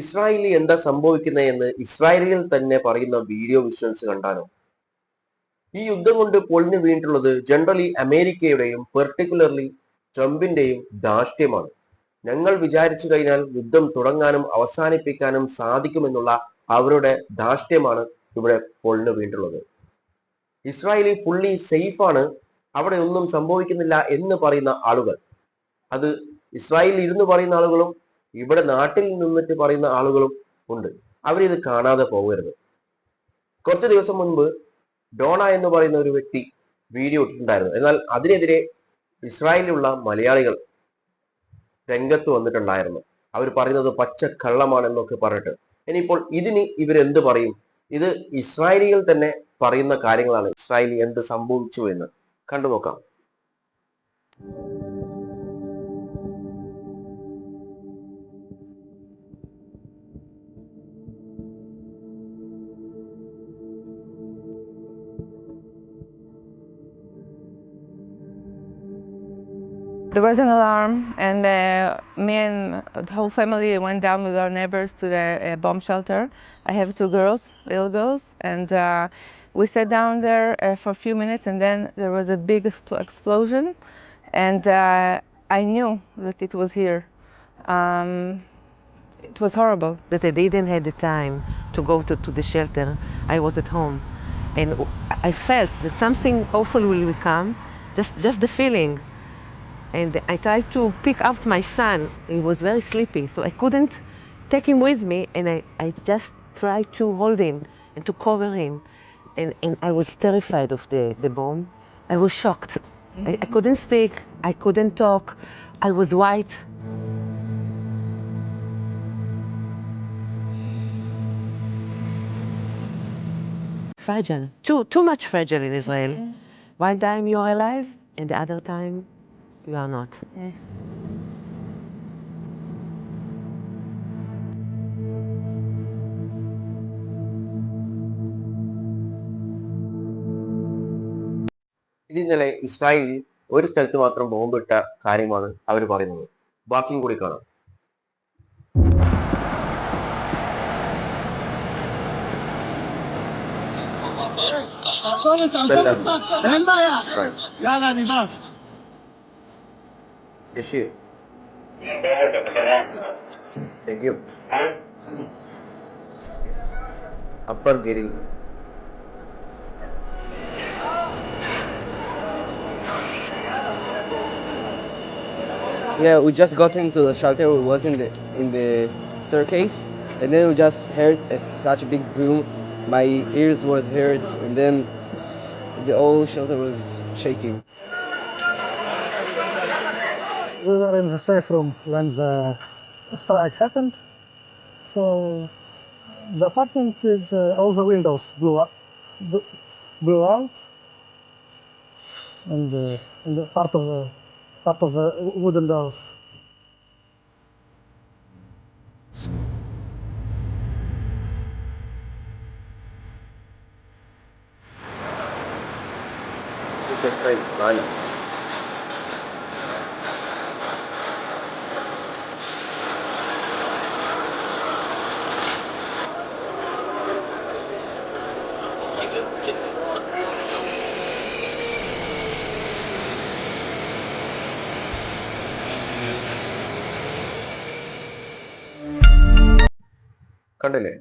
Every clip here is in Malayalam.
ഇസ്രായേലിൽ എന്താ സംഭവിക്കുന്നതെന്ന് ഇസ്രായേലിൽ തന്നെ പറയുന്ന വീഡിയോ വിഷ്വൽസ് കണ്ടാലോ? ഈ യുദ്ധം കൊണ്ട് പൊളിഞ്ഞു വീണിട്ടുള്ളത് ജനറലി അമേരിക്കയുടെയും പെർട്ടിക്കുലർലി ട്രംപിന്റെയും ധാർഷ്ട്യമാണ്. ഞങ്ങൾ വിചാരിച്ചു കഴിഞ്ഞാൽ യുദ്ധം തുടങ്ങാനും അവസാനിപ്പിക്കാനും സാധിക്കുമെന്നുള്ള അവരുടെ ധാർഷ്ട്യമാണ് ഇവിടെ പൊളിഞ്ഞു വീണിട്ടുള്ളത്. ഇസ്രായേലി ഫുള്ളി സേഫ് ആണ്, അവിടെ ഒന്നും സംഭവിക്കുന്നില്ല എന്ന് പറയുന്ന ആളുകൾ, അത് ഇസ്രായേലിൽ ഇരുന്ന് പറയുന്ന ആളുകളും ഇവിടെ നാട്ടിൽ നിന്നിട്ട് പറയുന്ന ആളുകളും ഉണ്ട്. അവരിത് കാണാതെ പോകരുത്. കുറച്ച് ദിവസം മുൻപ് ഡോണ എന്ന് പറയുന്ന ഒരു വ്യക്തി വീഡിയോ ഇട്ടിട്ടുണ്ടായിരുന്നു. എന്നാൽ അതിനെതിരെ ഇസ്രായേലിലുള്ള മലയാളികൾ രംഗത്ത് വന്നിട്ടുണ്ടായിരുന്നു. അവർ പറയുന്നത് പച്ച കള്ളമാണെന്നൊക്കെ പറഞ്ഞിട്ട്. ഇനിയിപ്പോൾ ഇതിന് ഇവരെന്ത് പറയും? ഇത് ഇസ്രായേലികൾ തന്നെ പറയുന്ന കാര്യങ്ങളാണ്. ഇസ്രായേലിൽ എന്ത് സംഭവിച്ചു എന്ന് കണ്ടു നോക്കാം. There was an alarm, and me and the whole family went down with our neighbors to the bomb shelter. I have two girls, little girls, and we sat down there for a few minutes, and then there was a big explosion, and I knew that it was here. It was horrible. That I didn't have the time to go to the shelter. I was at home, and I felt that something awful will come, just the feeling. And I tried to pick up my son. He was very sleepy, so I couldn't take him with me, and I just tried to hold him and to cover him. And I was terrified of the bomb. I was shocked. I couldn't speak, I couldn't talk, I was white. Fragile, too much fragile in Israel. One time you are alive, and the other time you are not. ഇത് ഇന്നലെ ഇസ്രായേലിൽ ഒരു സ്ഥലത്ത് മാത്രം ബോംബിട്ട കാര്യമാണ് അവർ പറയുന്നത്. ബാക്കിയും കൂടി കാണാം. Yashir. Thank you. Upper Giri. Yeah, we just got into the shelter. We was in the staircase, and then we just heard such a big boom. My ears was hurt, and then the whole shelter was shaking. We were in the safe room when the strike happened. So the apartment is all the windows blew out, and the part of the wooden doors. കണ്ടില്ലേ?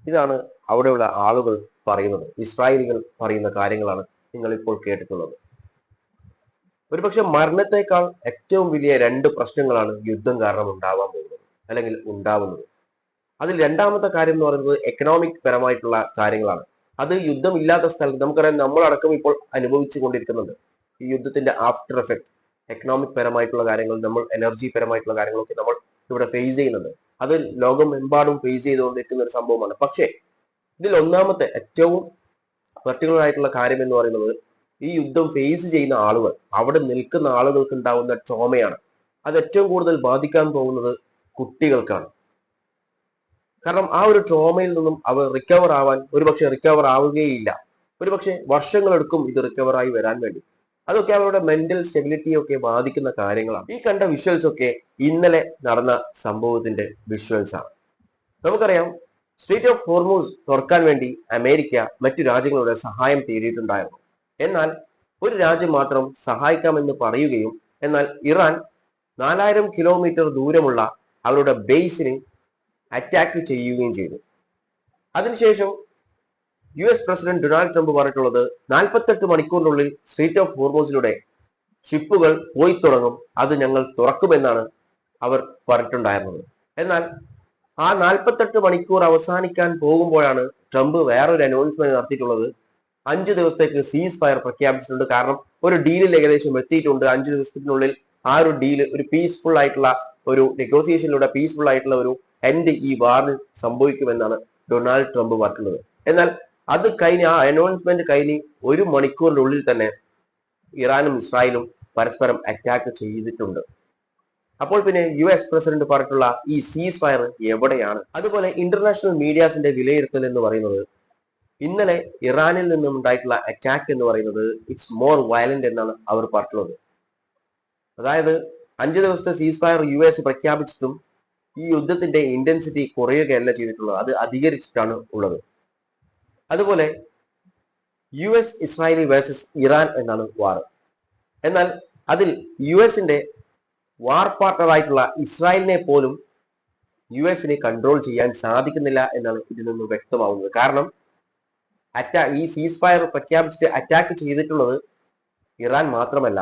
ഇതാണ് അവിടെയുള്ള ആളുകൾ പറയുന്നത്. ഇസ്രായേലികൾ പറയുന്ന കാര്യങ്ങളാണ് നിങ്ങൾ ഇപ്പോൾ കേട്ടിട്ടുള്ളത്. ഒരുപക്ഷെ മരണത്തെക്കാൾ ഏറ്റവും വലിയ രണ്ട് പ്രശ്നങ്ങളാണ് യുദ്ധം കാരണം ഉണ്ടാവാൻ പോകുന്നത്, അല്ലെങ്കിൽ ഉണ്ടാവുന്നത്. അതിൽ രണ്ടാമത്തെ കാര്യം എന്ന് പറയുന്നത് എക്കണോമിക് പരമായിട്ടുള്ള കാര്യങ്ങളാണ്. അത് യുദ്ധം ഇല്ലാത്ത സ്ഥലത്ത് നമുക്കറിയാം, നമ്മളടക്കം ഇപ്പോൾ അനുഭവിച്ചു കൊണ്ടിരിക്കുന്നുണ്ട് ഈ യുദ്ധത്തിന്റെ ആഫ്റ്റർ എഫക്ട്. എക്കണോമിക് പരമായിട്ടുള്ള കാര്യങ്ങൾ, നമ്മൾ എനർജി പരമായിട്ടുള്ള കാര്യങ്ങളൊക്കെ നമ്മൾ ഇവിടെ ഫേസ് ചെയ്യുന്നുണ്ട്. അത് ലോകമെമ്പാടും ഫേസ് ചെയ്തുകൊണ്ടിരിക്കുന്ന ഒരു സംഭവമാണ്. പക്ഷേ ഇതിൽ ഒന്നാമത്തെ ഏറ്റവും പെർട്ടിക്കുലർ ആയിട്ടുള്ള കാര്യം എന്ന് പറയുന്നത്, ഈ യുദ്ധം ഫേസ് ചെയ്യുന്ന ആളുകൾ, അവിടെ നിൽക്കുന്ന ആളുകൾക്ക് ഉണ്ടാവുന്ന ട്രോമയാണ്. അത് ഏറ്റവും കൂടുതൽ ബാധിക്കാൻ പോകുന്നത് കുട്ടികൾക്കാണ്. കാരണം ആ ഒരു ട്രോമയിൽ നിന്നും അവർ റിക്കവർ ആവാൻ ഒരുപക്ഷെ റിക്കവർ ആവുകയില്ല. ഒരുപക്ഷെ വർഷങ്ങളെടുക്കും ഇത് റിക്കവർ ആയി വരാൻ വേണ്ടി. അതൊക്കെ അവരുടെ മെന്റൽ സ്റ്റെബിലിറ്റിയൊക്കെ ബാധിക്കുന്ന കാര്യങ്ങളാണ്. ഈ കണ്ട വിഷ്വൽസ് ഒക്കെ ഇന്നലെ നടന്ന സംഭവത്തിന്റെ വിഷ്വൽസ് ആണ്. നമുക്കറിയാം, സ്ട്രീറ്റ് ഓഫ് ഹോർമൂസ് തുറക്കാൻ വേണ്ടി അമേരിക്ക മറ്റു രാജ്യങ്ങളുടെ സഹായം തേടിയിട്ടുണ്ടായിരുന്നു. എന്നാൽ ഒരു രാജ്യം മാത്രം സഹായിക്കാമെന്ന് പറയുകയും എന്നാൽ ഇറാൻ 4000 കിലോമീറ്റർ ദൂരമുള്ള അവരുടെ ബേസിന് അറ്റാക്ക് ചെയ്യുകയും ചെയ്തു. അതിനുശേഷം US പ്രസിഡന്റ് ഡൊണാൾഡ് ട്രംപ് പറഞ്ഞിട്ടുള്ളത് 48 മണിക്കൂറിനുള്ളിൽ സ്ട്രീറ്റ് ഓഫ് ഹോർമൂസിലൂടെ ഷിപ്പുകൾ പോയി തുടങ്ങും, അത് ഞങ്ങൾ തുറക്കുമെന്നാണ് അവർ പറഞ്ഞിട്ടുണ്ടായിരുന്നത്. എന്നാൽ ആ 48 മണിക്കൂർ അവസാനിക്കാൻ പോകുമ്പോഴാണ് ട്രംപ് വേറൊരു അനൗൺസ്മെന്റ് നടത്തിയിട്ടുള്ളത്. 5 ദിവസത്തേക്ക് സീസ് ഫയർ പ്രഖ്യാപിച്ചിട്ടുണ്ട്. കാരണം ഒരു ഡീലിൽ ഏകദേശം എത്തിയിട്ടുണ്ട്. 5 ദിവസത്തിനുള്ളിൽ ആ ഒരു ഡീല്, ഒരു പീസ്ഫുൾ ആയിട്ടുള്ള ഒരു നെഗോസിയേഷനിലൂടെ പീസ്ഫുൾ ആയിട്ടുള്ള ഒരു എൻഡ് ഈ വാറിന് സംഭവിക്കുമെന്നാണ് ഡൊണാൾഡ് ട്രംപ് പറഞ്ഞിട്ടുള്ളത്. എന്നാൽ അത് കഴിഞ്ഞ്, ആ അനൗൺസ്മെന്റ് കഴിഞ്ഞ് 1 മണിക്കൂറിനുള്ളിൽ തന്നെ ഇറാനും ഇസ്രായേലും പരസ്പരം അറ്റാക്ക് ചെയ്തിട്ടുണ്ട്. അപ്പോൾ പിന്നെ US പ്രസിഡന്റ് പറഞ്ഞിട്ടുള്ള ഈ സീസ് ഫയർ എവിടെയാണ്? അതുപോലെ ഇന്റർനാഷണൽ മീഡിയാസിന്റെ വിലയിരുത്തൽ എന്ന് പറയുന്നത്, ഇന്നലെ ഇറാനിൽ നിന്നും ഉണ്ടായിട്ടുള്ള അറ്റാക്ക് എന്ന് പറയുന്നത് ഇറ്റ്സ് മോർ വയലന്റ് എന്നാണ് അവർ പറഞ്ഞിട്ടുള്ളത്. അതായത് 5 ദിവസത്തെ സീസ് ഫയർ US പ്രഖ്യാപിച്ചിട്ടും ഈ യുദ്ധത്തിന്റെ ഇന്റൻസിറ്റി കുറയുകയല്ല ചെയ്തിട്ടുള്ളത്, അത് അധികരിച്ചിട്ടാണ് ഉള്ളത്. അതുപോലെ US ഇസ്രായേലി വേഴ്സസ് ഇറാൻ എന്നാണ് വാർ. എന്നാൽ അതിൽ യുഎസിന്റെ വാർ പാർട്ണർ ആയിട്ടുള്ള ഇസ്രായേലിനെ പോലും US കൺട്രോൾ ചെയ്യാൻ സാധിക്കുന്നില്ല എന്നാണ് ഇതിൽ നിന്ന് വ്യക്തമാവുന്നത്. കാരണം ഈ സീസ് ഫയർ പ്രഖ്യാപിച്ചിട്ട് അറ്റാക്ക് ചെയ്തിട്ടുള്ളത് ഇറാൻ മാത്രമല്ല,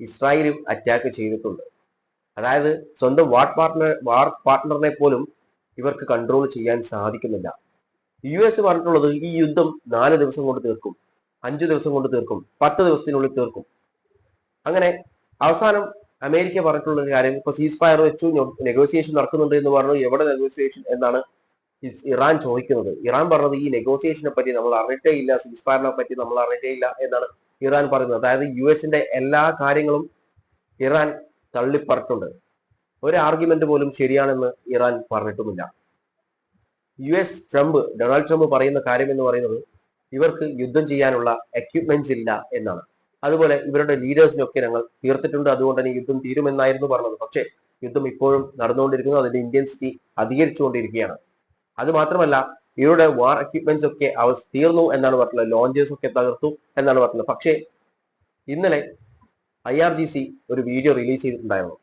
ഇസ്രായേലും അറ്റാക്ക് ചെയ്തിട്ടുണ്ട്. അതായത് സ്വന്തം വാർ പാർട്ണറിനെ പോലും ഇവർക്ക് കൺട്രോൾ ചെയ്യാൻ സാധിക്കുന്നില്ല. US പറഞ്ഞിട്ടുള്ളത് ഈ യുദ്ധം 4 ദിവസം കൊണ്ട് തീർക്കും, 5 ദിവസം കൊണ്ട് തീർക്കും, 10 ദിവസത്തിനുള്ളിൽ തീർക്കും. അങ്ങനെ അവസാനം അമേരിക്ക പറഞ്ഞിട്ടുള്ള ഒരു കാര്യം, ഇപ്പൊ സീസ് ഫയർ വെച്ചു, നെഗോസിയേഷൻ നടക്കുന്നുണ്ട് എന്ന് പറഞ്ഞു. എവിടെ നെഗോസിയേഷൻ എന്നാണ് ഇറാൻ ചോദിക്കുന്നത്. ഇറാൻ പറഞ്ഞത് ഈ നെഗോസിയേഷനെ പറ്റി നമ്മൾ അറിഞ്ഞിട്ടേ ഇല്ല, സീസ് ഫയറിനെ പറ്റി നമ്മൾ അറിഞ്ഞിട്ടേ ഇല്ല എന്നാണ് ഇറാൻ പറയുന്നത്. അതായത് US എല്ലാ കാര്യങ്ങളും ഇറാൻ തള്ളിപ്പറട്ടുണ്ട്. ഒരു ആർഗ്യുമെന്റ് പോലും ശരിയാണെന്ന് ഇറാൻ പറഞ്ഞിട്ടുമില്ല. ഡൊണാൾഡ് ട്രംപ് പറയുന്ന കാര്യം എന്ന് പറയുന്നത് ഇവർക്ക് യുദ്ധം ചെയ്യാനുള്ള എക്യുപ്മെന്റ്സ് ഇല്ല എന്നാണ്. അതുപോലെ ഇവരുടെ ലീഡേഴ്സിനൊക്കെ ഞങ്ങൾ തീർത്തിട്ടുണ്ട്, അതുകൊണ്ട് തന്നെ യുദ്ധം തീരുമെന്നായിരുന്നു പറഞ്ഞത്. പക്ഷേ യുദ്ധം ഇപ്പോഴും നടന്നുകൊണ്ടിരിക്കുന്നു, അതിന്റെ ഇന്റൻസിറ്റി അധികരിച്ചുകൊണ്ടിരിക്കുകയാണ്. അത് മാത്രമല്ല, ഇവരുടെ വാർ എക്യുപ്മെന്റ്സ് ഒക്കെ തീർന്നു എന്നാണ് പറഞ്ഞത്, ലോഞ്ചേഴ്സ് ഒക്കെ തകർത്തു എന്നാണ് പറഞ്ഞത്. പക്ഷേ ഇന്നലെ IRGC ഒരു വീഡിയോ റിലീസ് ചെയ്തിട്ടുണ്ടായിരുന്നു.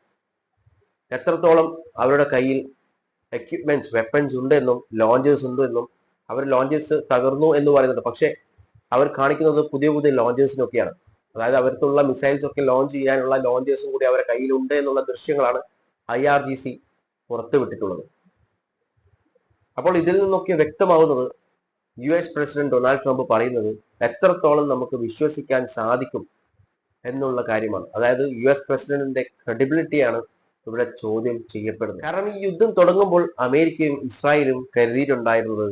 എത്രത്തോളം അവരുടെ കയ്യിൽ എക്യുപ്മെന്റ്സ്, വെപ്പൺസ് ഉണ്ട് എന്നും ലോഞ്ചേഴ്സ് ഉണ്ട് എന്നും. അവർ ലോഞ്ചേഴ്സ് തകർന്നു എന്ന് പറയുന്നുണ്ട്, പക്ഷെ അവർ കാണിക്കുന്നത് പുതിയ പുതിയ ലോഞ്ചേഴ്സിനൊക്കെയാണ്. അതായത് അവർക്കുള്ള മിസൈൽസ് ഒക്കെ ലോഞ്ച് ചെയ്യാനുള്ള ലോഞ്ചേഴ്സും കൂടി അവരുടെ കയ്യിലുണ്ട് എന്നുള്ള ദൃശ്യങ്ങളാണ് IRGC പുറത്തുവിട്ടിട്ടുള്ളത്. അപ്പോൾ ഇതിൽ നിന്നൊക്കെ വ്യക്തമാവുന്നത് US പ്രസിഡന്റ് ഡൊണാൾഡ് ട്രംപ് പറയുന്നത് എത്രത്തോളം നമുക്ക് വിശ്വസിക്കാൻ സാധിക്കും എന്നുള്ള കാര്യമാണ്. അതായത് US പ്രസിഡന്റിന്റെ ക്രെഡിബിലിറ്റിയാണ് ഇവിടെ ചോദ്യം ചെയ്യപ്പെടുന്നത്. കാരണം ഈ യുദ്ധം തുടങ്ങുമ്പോൾ അമേരിക്കയും ഇസ്രായേലും കരുതിയിട്ടുണ്ടായിരുന്നത്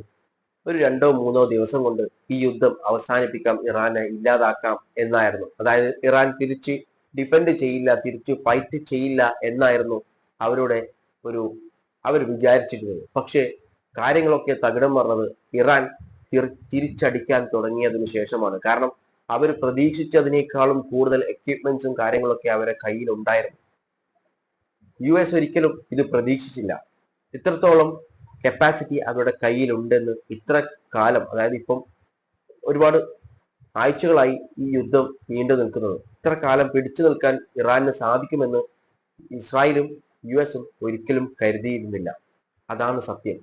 ഒരു 2-3 ദിവസം കൊണ്ട് ഈ യുദ്ധം അവസാനിപ്പിക്കാം, ഇറാനെ ഇല്ലാതാക്കാം എന്നായിരുന്നു. അതായത് ഇറാൻ തിരിച്ച് ഡിഫെൻഡ് ചെയ്യില്ല, തിരിച്ച് ഫൈറ്റ് ചെയ്യില്ല എന്നായിരുന്നു അവർ വിചാരിച്ചിരുന്നത്. പക്ഷേ കാര്യങ്ങളൊക്കെ തകിടം മറിഞ്ഞത് ഇറാൻ തിരിച്ചടിക്കാൻ തുടങ്ങിയതിനു ശേഷമാണ്. കാരണം അവർ പ്രതീക്ഷിച്ചതിനേക്കാളും കൂടുതൽ എക്യുപ്മെന്റ്സും കാര്യങ്ങളൊക്കെ അവരുടെ കയ്യിൽ ഉണ്ടായിരുന്നു. US ഒരിക്കലും ഇത് പ്രതീക്ഷിച്ചില്ല. ഇത്രത്തോളം കപ്പാസിറ്റി അവരുടെ കയ്യിലുണ്ടെന്ന് ഇത്ര കാലം, അതായത് ഇപ്പം ഒരുപാട് ആഴ്ചകളായി ഈ യുദ്ധം നീണ്ടു നിൽക്കുന്നത്. ഇത്ര കാലം പിടിച്ചു നിൽക്കാൻ ഇറാന് സാധിക്കുമെന്ന് ഇസ്രായേലും US ഒരിക്കലും കരുതിയിരുന്നില്ല. അതാണ് സത്യം.